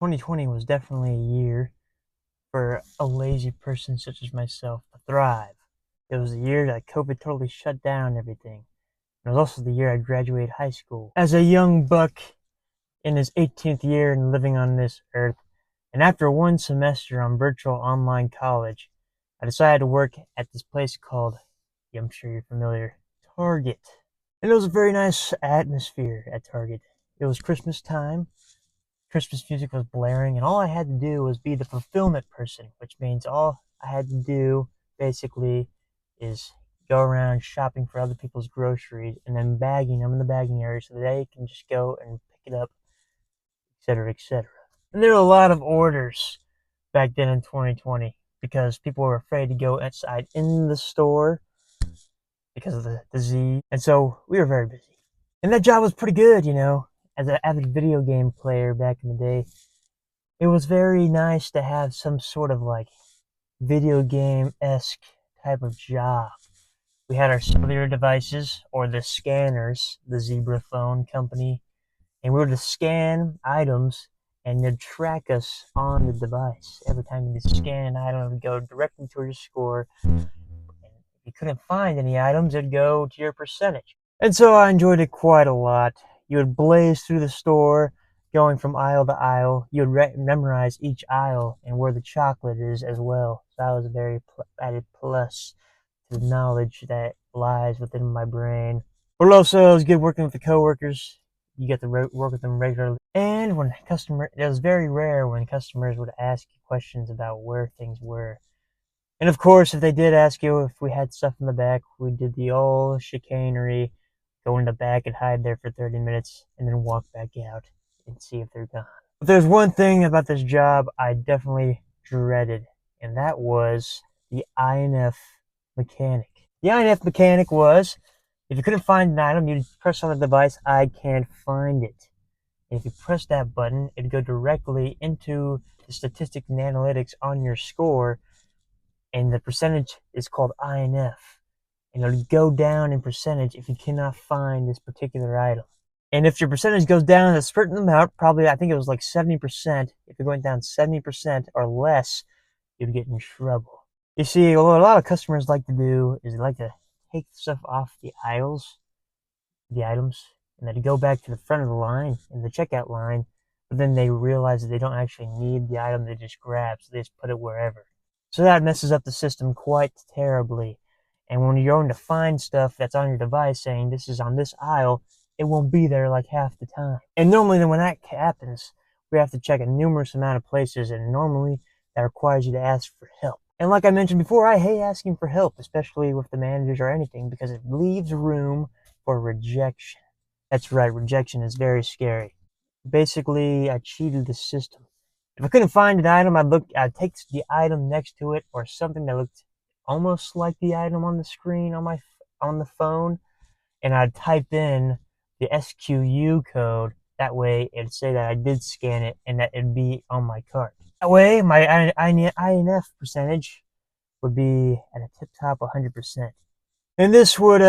2020 was definitely a year for a lazy person such as myself to thrive. It was the year that COVID totally shut down everything. It was also the year I graduated high school. As a young buck in his 18th year and living on this earth, and after one semester on virtual online college, I decided to work at this place called, I'm sure you're familiar, Target. And it was a very nice atmosphere at Target. It was Christmas time. Christmas music was blaring, and all I had to do was be the fulfillment person, which means all I had to do basically is go around shopping for other people's groceries and then bagging them in the bagging area so that they can just go and pick it up, etc., etc. And there were a lot of orders back then in 2020 because people were afraid to go outside in the store because of the disease, and so we were very busy. And that job was pretty good, as an avid video game player back in the day. It was very nice to have some sort of like video game-esque type of job. We had our cellular devices or the scanners, the Zebra phone company, and we were to scan items and they'd track us on the device. Every time you scan an item, it would go directly to your score. And if you couldn't find any items, it'd go to your percentage. And so I enjoyed it quite a lot. You would blaze through the store, going from aisle to aisle. You would memorize each aisle and where the chocolate is as well. So that was a very added plus to the knowledge that lies within my brain. But also, it was good working with the coworkers. You get to work with them regularly. And it was very rare when customers would ask you questions about where things were. And of course, if they did ask you if we had stuff in the back, we did the old chicanery, go in the back and hide there for 30 minutes, and then walk back out and see if they're gone. But there's one thing about this job I definitely dreaded, and that was the INF mechanic. The INF mechanic was, if you couldn't find an item, you'd press on the device, I can't find it. And if you press that button, it'd go directly into the statistics and analytics on your score, and the percentage is called INF. And it'll go down in percentage if you cannot find this particular item. And if your percentage goes down a certain amount, probably I think it was like 70%, if you're going down 70% or less, you'd get in trouble. You see, what a lot of customers like to do is they like to take stuff off the aisles, the items, and then go back to the front of the line, in the checkout line, but then they realize that they don't actually need the item they just grabbed, so they just put it wherever. So that messes up the system quite terribly. And when you're going to find stuff that's on your device saying this is on this aisle, it won't be there like half the time. And normally when that happens, we have to check a numerous amount of places, and normally that requires you to ask for help. And like I mentioned before, I hate asking for help, especially with the managers or anything, because it leaves room for rejection. That's right, rejection is very scary. Basically, I cheated the system. If I couldn't find an item, I'd take the item next to it or something that looked almost like the item on the screen on the phone, and I'd type in the SQU code. That way, it'd say that I did scan it and that it'd be on my cart. That way, my INF percentage would be at a tip-top 100%. And this would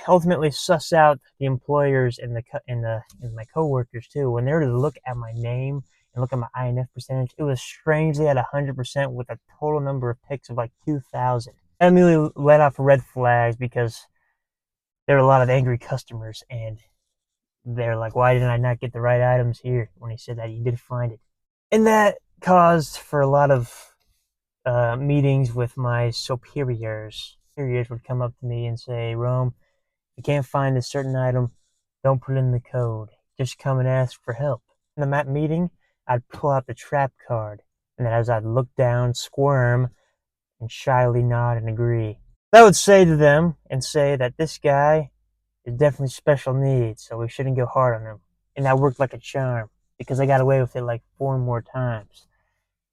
ultimately suss out the employers and my coworkers too. When they were to look at my name and look at my INF percentage, it was strangely at 100% with a total number of picks of like 2,000. That immediately let off red flags because there were a lot of angry customers, and they're like, "Why didn't I not get the right items here?" When he said that he did find it, and that caused for a lot of meetings with my superiors. Superiors would come up to me and say, "Rome, you can't find a certain item, don't put in the code. Just come and ask for help." In the meeting, I'd pull out the trap card, and then as I'd look down, squirm, and shyly nod and agree, I would say to them and say that this guy is definitely special needs, so we shouldn't go hard on him. And that worked like a charm, because I got away with it like 4 more times.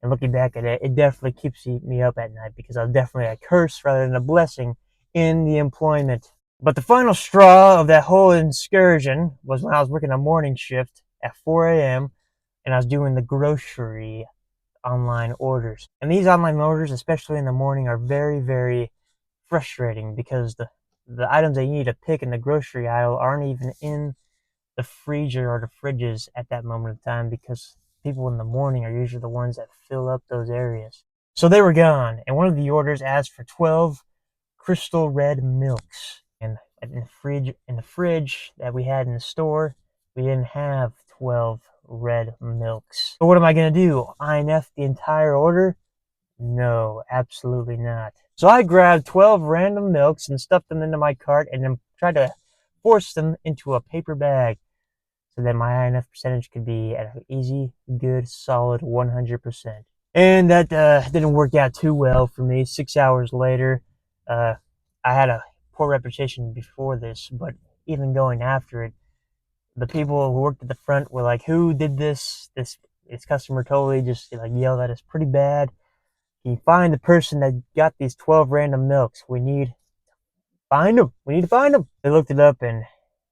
And looking back at it, it definitely keeps me up at night, because I was definitely a curse rather than a blessing in the employment. But the final straw of that whole excursion was when I was working a morning shift at 4 a.m. and I was doing the grocery online orders. And these online orders, especially in the morning, are very, very frustrating because the items that you need to pick in the grocery aisle aren't even in the freezer or the fridges at that moment of time, because people in the morning are usually the ones that fill up those areas. So they were gone, and one of the orders asked for 12 crystal red milks. And in the fridge that we had in the store, we didn't have 12 red milks. So what am I gonna do? INF the entire order? No, absolutely not. So I grabbed 12 random milks and stuffed them into my cart and then tried to force them into a paper bag so that my INF percentage could be at an easy, good, solid 100%. And that didn't work out too well for me. 6 hours later, I had a poor reputation before this, but even going after it, the people who worked at the front were like, "Who did this? This customer totally just like yelled at us pretty bad. Can you find the person that got these 12 random milks? We need to find them. We need to find them." They looked it up, and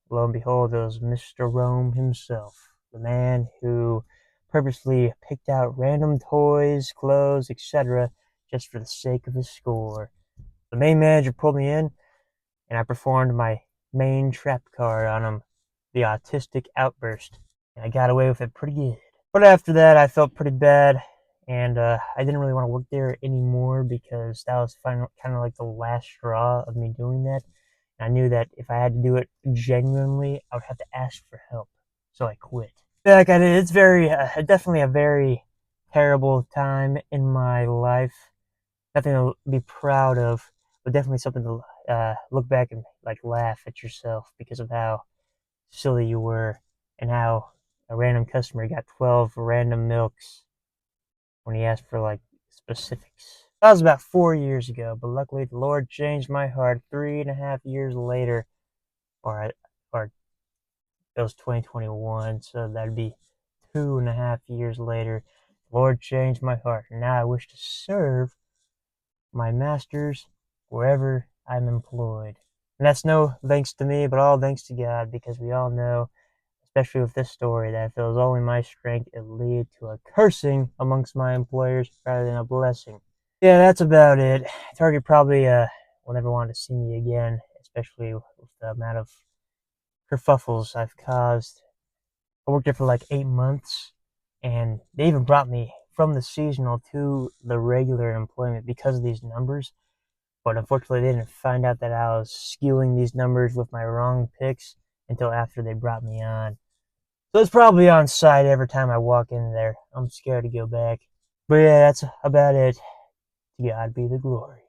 lo and behold, it was Mr. Rome himself, the man who purposely picked out random toys, clothes, etc., just for the sake of his score. The main manager pulled me in, and I performed my main trap card on him, the autistic outburst. And I got away with it pretty good. But after that, I felt pretty bad, and I didn't really want to work there anymore because that was kind of like the last straw of me doing that. And I knew that if I had to do it genuinely, I would have to ask for help. So I quit. Like I did, it's definitely a very terrible time in my life. Nothing to be proud of, but definitely something to look back and like laugh at yourself because of how silly you were and how a random customer got 12 random milks when he asked for like specifics. That was about 4 years ago, but luckily the Lord changed my heart 3.5 years later, or it was 2021, so that'd be 2.5 years later. The Lord changed my heart, and now I wish to serve my masters wherever I'm employed. And that's no thanks to me, but all thanks to God, because we all know, especially with this story, that if it was only my strength, it would lead to a cursing amongst my employers rather than a blessing. Yeah, that's about it. Target probably will never want to see me again, especially with the amount of kerfuffles I've caused. I worked there for like 8 months, and they even brought me from the seasonal to the regular employment because of these numbers. But unfortunately, they didn't find out that I was skewing these numbers with my wrong picks until after they brought me on. So it's probably on site every time I walk in there. I'm scared to go back. But yeah, that's about it. To God be the glory.